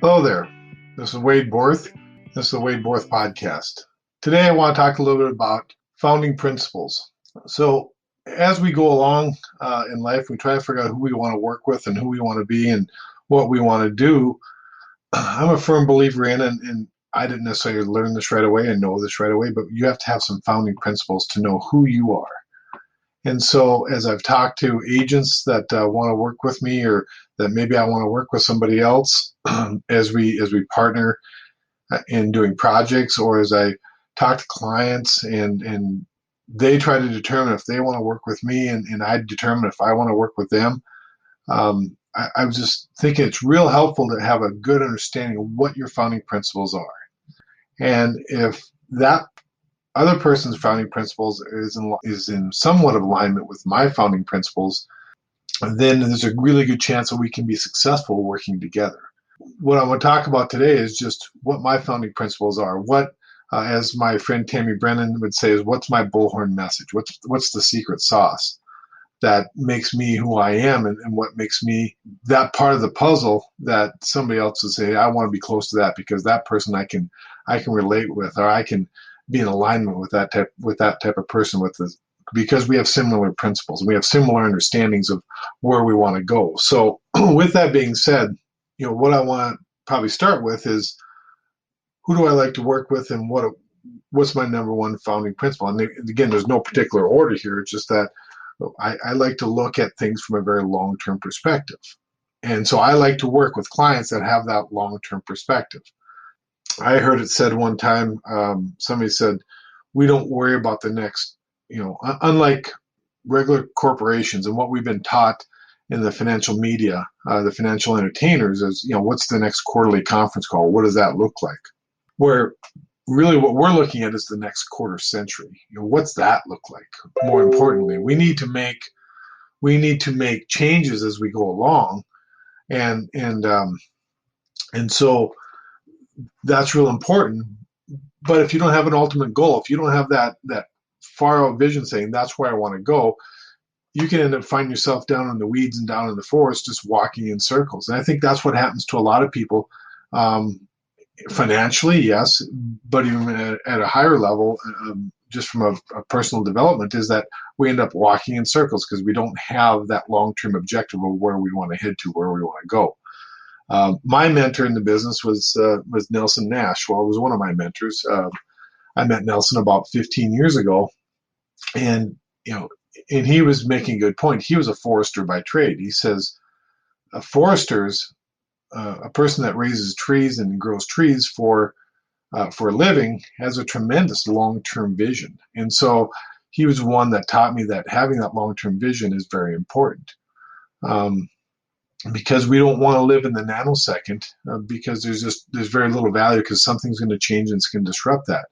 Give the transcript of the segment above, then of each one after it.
Hello there. This is Wade Borth. This is the Wade Borth podcast. Today I want to talk a little bit about founding principles. So as we go along in life, we try to figure out who we want to work with and who we want to be and what we want to do. I'm a firm believer in, and I didn't necessarily learn this right away and know this right away, but you have to have some founding principles to know who you are. And so as I've talked to agents that want to work with me, or that maybe I want to work with somebody else as we partner in doing projects, or as I talk to clients and they try to determine if they want to work with me, and I determine if I want to work with them, I was just thinking it's real helpful to have a good understanding of what your founding principles are. And if that other person's founding principles is in somewhat of alignment with my founding principles, then there's a really good chance that we can be successful working together. What I want to talk about today is just what my founding principles are. What, as my friend Tammy Brennan would say, is what's my Bullhorn message? What's the secret sauce that makes me who I am, and what makes me that part of the puzzle that somebody else would say, I want to be close to that because that person I can relate with, or I can be in alignment with that type of person, because we have similar principles and we have similar understandings of where we want to go. So with that being said, what I want to probably start with is, who do I like to work with, and what's my number one founding principle? And again, there's no particular order here. It's just that I like to look at things from a very long-term perspective. And so I like to work with clients that have that long-term perspective. I heard it said one time, somebody said, we don't worry about the next, unlike regular corporations and what we've been taught in the financial media, the financial entertainers is, what's the next quarterly conference call? What does that look like? Where really what we're looking at is the next quarter century. What's that look like? More importantly, we need to make changes as we go along. And so that's real important. But if you don't have an ultimate goal, if you don't have that far out vision saying that's where I want to go, you can end up finding yourself down in the weeds and down in the forest just walking in circles. And I think that's what happens to a lot of people, financially, yes, but even at a higher level, just from a personal development, is that we end up walking in circles because we don't have that long-term objective of where we want to head to, where we want to go. My mentor in the business was Nelson Nash. Well, it was one of my mentors. I met Nelson about 15 years ago, and he was making a good point. He was a forester by trade. He says, foresters, a person that raises trees and grows trees for a living, has a tremendous long-term vision. And so he was one that taught me that having that long-term vision is very important. Because we don't want to live in the nanosecond, because there's very little value, because something's going to change and it's going to disrupt that.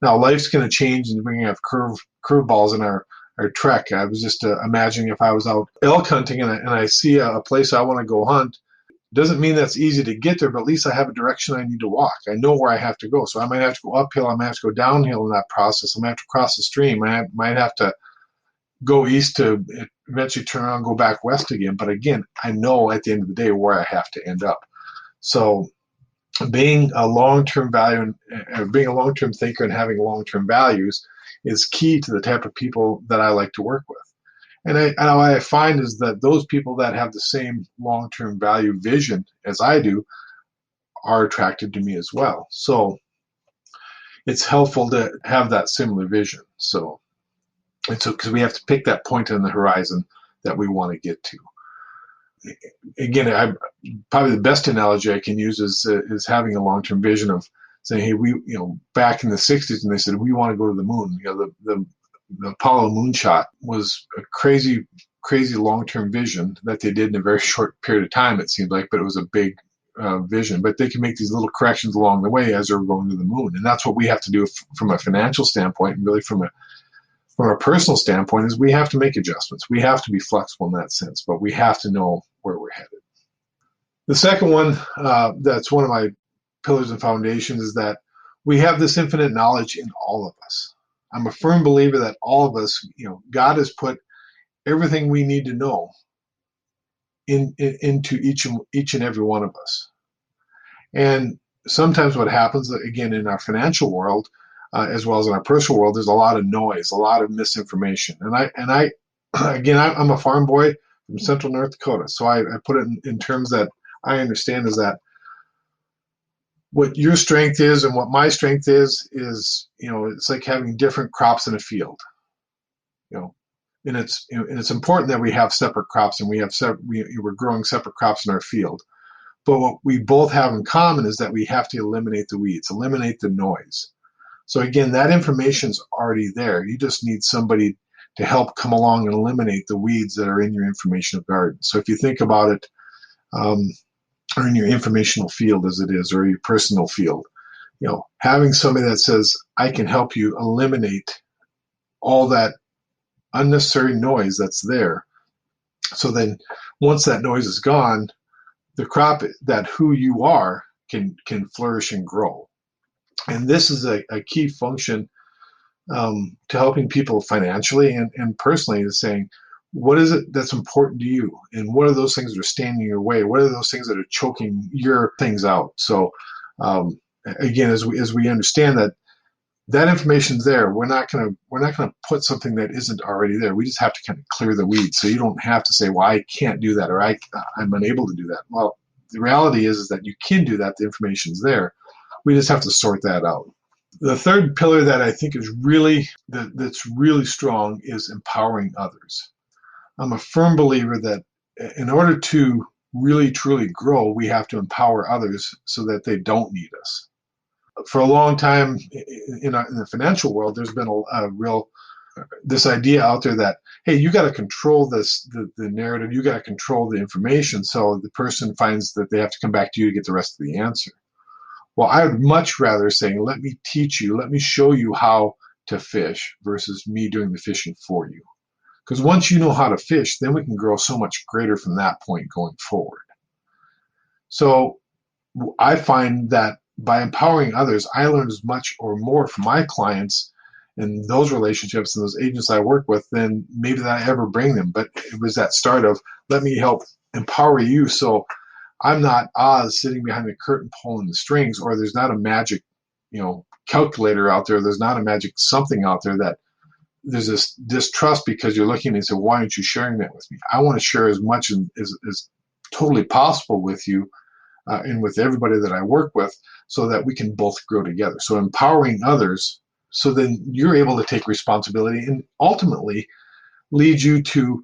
Now, life's going to change, and we're going to have curveballs in our trek. I was just imagining if I was out elk hunting and I see a place I want to go hunt. Doesn't mean that's easy to get there, but at least I have a direction I need to walk. I know where I have to go. So I might have to go uphill. I might have to go downhill in that process. I might have to cross the stream. I might have to go east to eventually turn around and go back west again. But again, I know at the end of the day where I have to end up. So being a long-term value and being a long-term thinker and having long-term values is key to the type of people that I like to work with. And what I find is that those people that have the same long-term value vision as I do are attracted to me as well. So it's helpful to have that similar vision. So because we have to pick that point on the horizon that we want to get to. Again, probably the best analogy I can use is having a long-term vision of saying, hey, we, back in the 60s, and they said, we want to go to the moon. The Apollo moonshot was a crazy long-term vision that they did in a very short period of time, it seemed like, but it was a big vision. But they can make these little corrections along the way as they're going to the moon. And that's what we have to do from a financial standpoint, and really from a personal standpoint, is we have to make adjustments. We have to be flexible in that sense, but we have to know where we're headed. The second one, that's one of my pillars and foundations, is that we have this infinite knowledge in all of us. I'm a firm believer that all of us, God has put everything we need to know into each and every one of us. And sometimes what happens, again, in our financial world, as well as in our personal world, there's a lot of noise, a lot of misinformation. And I again, I'm a farm boy from Central North Dakota, so I put it in terms that I understand is that what your strength is and what my strength is, it's like having different crops in a field, you know, and it's important that we have separate crops and we're growing separate crops in our field. But what we both have in common is that we have to eliminate the weeds, eliminate the noise. So again, that information's already there. You just need somebody to help come along and eliminate the weeds that are in your informational garden. So if you think about it, or in your informational field as it is, or your personal field, having somebody that says, I can help you eliminate all that unnecessary noise that's there. So then once that noise is gone, the crop that who you are can flourish and grow. And this is a key function to helping people financially and personally, is saying, what is it that's important to you? And what are those things that are standing in your way? What are those things that are choking your things out? So again, as we understand that information's there, we're not gonna put something that isn't already there. We just have to kind of clear the weeds. So you don't have to say, well, I can't do that, or I'm unable to do that. Well, the reality is that you can do that. The information's there. We just have to sort that out. The third pillar that I think is that's really strong is empowering others. I'm a firm believer that in order to really truly grow, we have to empower others so that they don't need us. For a long time in the financial world, there's been this idea out there that, hey, you got to control the narrative, you got to control the information, so the person finds that they have to come back to you to get the rest of the answer. Well, I would much rather say, let me teach you, let me show you how to fish versus me doing the fishing for you. Because once you know how to fish, then we can grow so much greater from that point going forward. So I find that by empowering others, I learn as much or more from my clients and those relationships and those agents I work with than maybe that I ever bring them. But it was that start of, let me help empower you, so I'm not Oz sitting behind the curtain pulling the strings, or there's not a magic, calculator out there. There's not a magic something out there that there's this distrust because you're looking and say, why aren't you sharing that with me? I want to share as much as totally possible with you and with everybody that I work with, so that we can both grow together. So empowering others, so then you're able to take responsibility and ultimately lead you to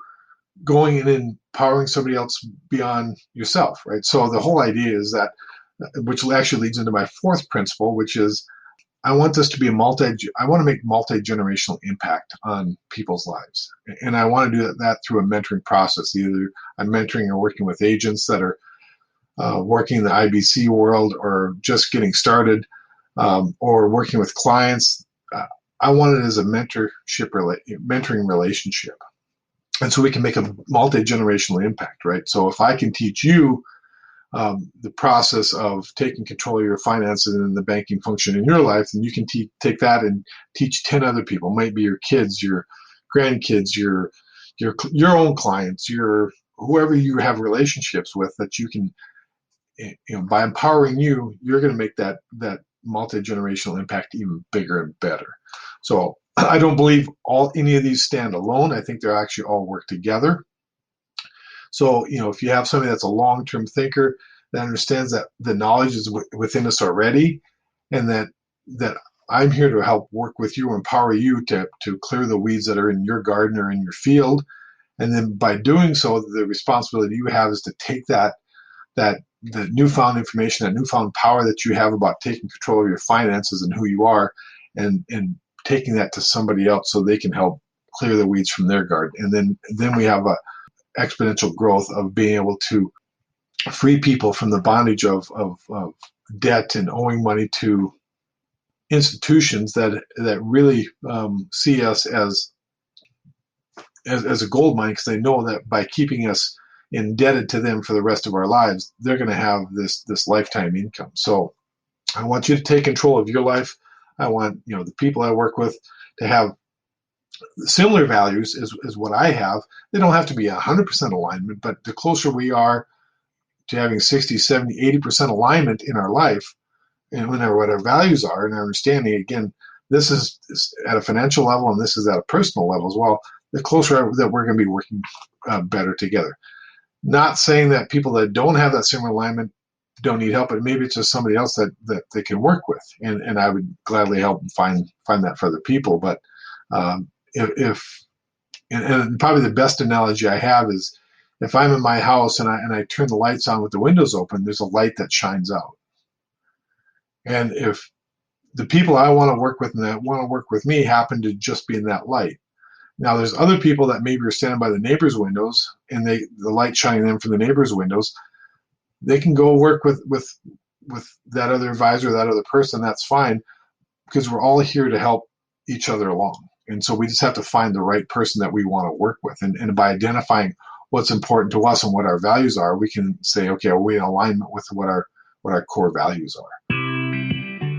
going and empowering somebody else beyond yourself, right? So the whole idea is that, which actually leads into my fourth principle, which is I want this to be I want to make multi-generational impact on people's lives. And I want to do that through a mentoring process. Either I'm mentoring or working with agents that are working in the IBC world or just getting started, or working with clients. I want it as a mentoring relationship. And so we can make a multi-generational impact, right? So if I can teach you the process of taking control of your finances and the banking function in your life, then you can take that and teach 10 other people. It might be your kids, your grandkids, your own clients, whoever you have relationships with, that you can, by empowering you, you're going to make that multi-generational impact even bigger and better. So I don't believe any of these stand alone. I think they're actually all work together. So, if you have somebody that's a long-term thinker that understands that the knowledge is within us already, and that I'm here to help work with you, empower you to clear the weeds that are in your garden or in your field. And then by doing so, the responsibility you have is to take the newfound information, that newfound power that you have about taking control of your finances and who you are, and taking that to somebody else so they can help clear the weeds from their garden. And then we have a exponential growth of being able to free people from the bondage of debt and owing money to institutions that really see us as a gold mine, because they know that by keeping us indebted to them for the rest of our lives, they're going to have this lifetime income. So I want you to take control of your life. I want the people I work with to have similar values as what I have. They don't have to be 100% alignment, but the closer we are, to having 60, 70, 80% alignment in our life and what our values are and our understanding, again, this is at a financial level and this is at a personal level as well, the closer that we're going to be working better together. Not saying that people that don't have that similar alignment don't need help, but maybe it's just somebody else that they can work with. And I would gladly help find that for other people. But if probably the best analogy I have is if I'm in my house and I turn the lights on with the windows open, there's a light that shines out. And if the people I want to work with and that want to work with me happen to just be in that light. Now, there's other people that maybe are standing by the neighbor's windows and the light shining in from the neighbor's windows. They can go work with that other advisor, that other person. That's fine, because we're all here to help each other along. And so we just have to find the right person that we want to work with. And by identifying what's important to us and what our values are, we can say, okay, are we in alignment with what our core values are?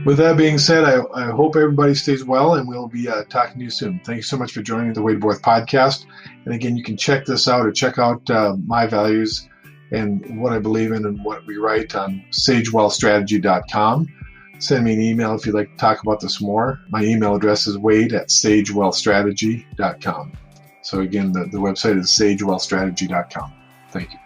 With that being said, I hope everybody stays well, and we'll be talking to you soon. Thank you so much for joining the Wade Borth podcast. And again, you can check this out or check out my values and what I believe in and what we write on sagewealthstrategy.com. Send me an email if you'd like to talk about this more. My email address is wade@sagewealthstrategy.com. So again, the website is sagewealthstrategy.com. Thank you.